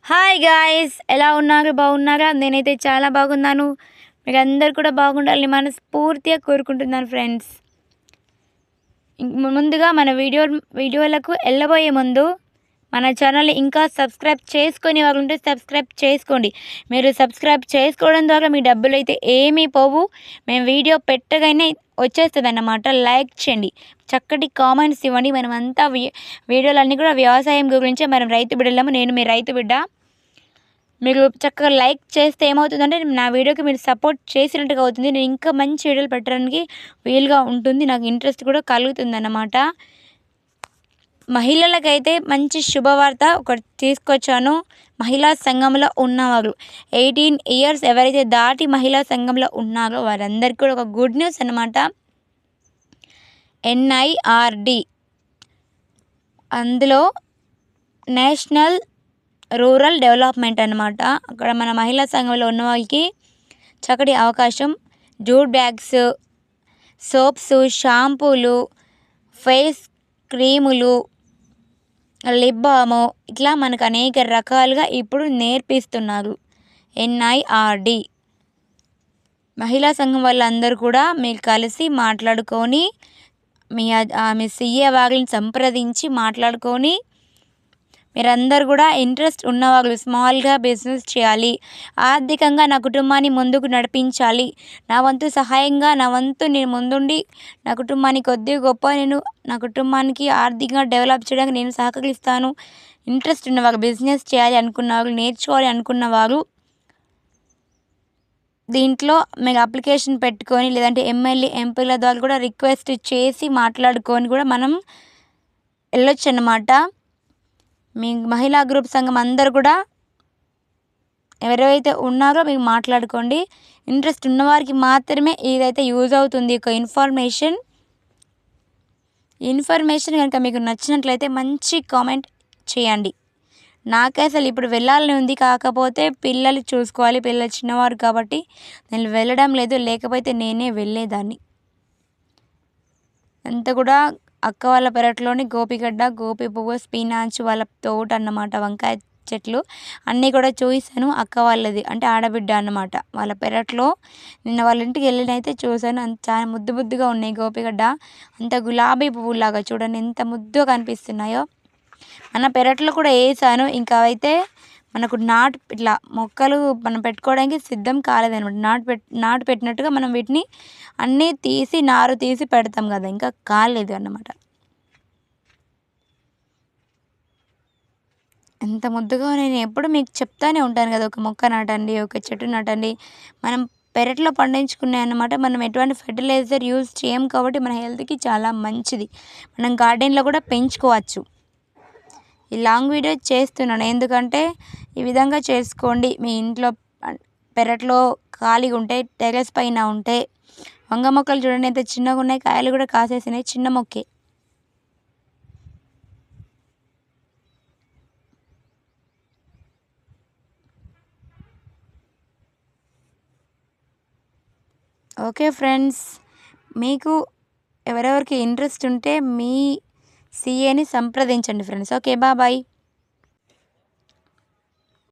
Hi guys, ఎలా ఉన్నారు? బాగున్నారా? నేనైతే చాలా బాగున్నాను. మీరందరూ కూడా బాగుండాలని మనస్ఫూర్తిగా కోరుకుంటున్నాను ఫ్రెండ్స్. ముందుగా మన వీడియోలకు వెళ్ళబోయే ముందు మన ఛానల్ని ఇంకా సబ్స్క్రైబ్ చేసుకొని వాళ్ళు ఉంటే సబ్స్క్రైబ్ చేసుకోండి. మీరు సబ్స్క్రైబ్ చేసుకోవడం ద్వారా మీ డబ్బులు అయితే ఏమీ పోవు. మేము వీడియో పెట్టగానే వచ్చేస్తుంది అన్నమాట. లైక్ చేయండి, చక్కటి కామెంట్స్ ఇవ్వండి. మనమంతా వీడియోలన్నీ కూడా వ్యవసాయం గురించే. మనం రైతు బిడ్డలము. నేను మీ రైతు బిడ్డ. మీరు చక్కగా లైక్ చేస్తే ఏమవుతుందంటే నా వీడియోకి మీరు సపోర్ట్ చేసినట్టుగా అవుతుంది. నేను ఇంకా మంచి వీడియోలు పెట్టడానికి వీలుగా ఉంటుంది. నాకు ఇంట్రెస్ట్ కూడా కలుగుతుందన్నమాట. మహిళలకైతే మంచి శుభవార్త ఒకటి తీసుకొచ్చాను. మహిళా సంఘంలో ఉన్నవారు 18 ఇయర్స్ ఎవరైతే దాటి మహిళా సంఘంలో ఉన్నారో వారందరికీ కూడా ఒక గుడ్ న్యూస్ అన్నమాట. NIRD అందులో నేషనల్ రూరల్ డెవలప్మెంట్ అన్నమాట. అక్కడ మన మహిళా సంఘంలో ఉన్న వాళ్ళకి చక్కటి అవకాశం. జూట్ బ్యాగ్స్, సోప్స్, షాంపూలు, ఫేస్ క్రీములు, లిప్ బాము, ఇట్లా మనకు అనేక రకాలుగా ఇప్పుడు నేర్పిస్తున్నారు. NIRD మహిళా సంఘం వాళ్ళందరూ కూడా మీరు కలిసి మాట్లాడుకొని మీ CA వారిని సంప్రదించి మాట్లాడుకొని మీరందరూ కూడా ఇంట్రెస్ట్ ఉన్నవాళ్ళు స్మాల్గా బిజినెస్ చేయాలి, ఆర్థికంగా నా కుటుంబాన్ని ముందుకు నడిపించాలి, నా వంతు సహాయంగా నా వంతు నేను ముందుండి నా కుటుంబానికి కొద్ది గొప్ప నేను నా కుటుంబానికి ఆర్థికంగా డెవలప్ చేయడానికి నేను సహకరిస్తాను. ఇంట్రెస్ట్ ఉన్నవారు, బిజినెస్ చేయాలి అనుకున్నవారు, నేర్చుకోవాలి అనుకున్నవారు దీంట్లో మీరు అప్లికేషన్ పెట్టుకొని లేదంటే MLA ఎంపీల ద్వారా కూడా రిక్వెస్ట్ చేసి మాట్లాడుకొని కూడా మనం వెళ్ళొచ్చు అన్నమాట. మీ మహిళా గ్రూప్ సంఘం అందరూ కూడా ఎవరైతే ఉన్నారో మీరు మాట్లాడుకోండి. ఇంట్రెస్ట్ ఉన్నవారికి మాత్రమే ఇదైతే యూజ్ అవుతుంది. ఒక ఇన్ఫర్మేషన్ కనుక మీకు నచ్చినట్లయితే మంచి కామెంట్ చేయండి. నాకే అసలు ఇప్పుడు వెళ్ళాలని ఉంది, కాకపోతే పిల్లలు చూసుకోవాలి. పిల్లలు చిన్నవారు కాబట్టి నేను వెళ్ళడం లేదు, లేకపోతే నేనే వెళ్ళేదాన్ని. అంతా కూడా అక్క వాళ్ళ పెరట్లోని గోపిగడ్డ, గోపి పువ్వు, స్పినాచ్ వాళ్ళ తోట అన్నమాట. వంకాయ చెట్లు అన్నీ కూడా చూసాను. అక్క వాళ్ళది అంటే ఆడబిడ్డ అన్నమాట. వాళ్ళ పెరట్లో నిన్న వాళ్ళ ఇంటికి వెళ్ళినైతే చూశాను. అంత చాలా ముద్దు ముద్దుగా ఉన్నాయి గోపిగడ్డ. అంత గులాబీ పువ్వులాగా చూడండి ఎంత ముద్దుగా కనిపిస్తున్నాయో. మన పెరట్లో కూడా వేసాను. ఇంకా అయితే మనకు ఇట్లా మొక్కలు మనం పెట్టుకోవడానికి సిద్ధం కాలేదనమాట. నాటు పెట్టినట్టుగా మనం వీటిని అన్నీ తీసి నారు తీసి పెడతాం కదా, ఇంకా కాలేదు అన్నమాట. ఎంత ముద్దుగా నేను ఎప్పుడు మీకు చెప్తానే ఉంటాను కదా, ఒక మొక్క నాటండి, ఒక చెట్టు నాటండి. మనం పెరట్లో పండించుకున్నాయి అన్నమాట. మనం ఎటువంటి ఫెర్టిలైజర్ యూజ్ చేయం కాబట్టి మన హెల్త్కి చాలా మంచిది. మనం గార్డెన్లో కూడా పెంచుకోవచ్చు. ఈ లాంగ్ వీడియో చేస్తున్నాను ఎందుకంటే ఈ విధంగా చేసుకోండి. మీ ఇంట్లో పెరట్లో ఖాళీగా ఉంటే, టెర్రస్ పైన ఉంటే వంగ మొక్కలు చూడండి ఎంత చిన్నగా ఉన్నాయి. కాయలు కూడా కాసేసినాయి. చిన్న మొక్కే. ఓకే ఫ్రెండ్స్, మీకు ఎవరెవరికి ఇంట్రెస్ట్ ఉంటే మీ CAని సంప్రదించండి ఫ్రెండ్స్. Okay, bye.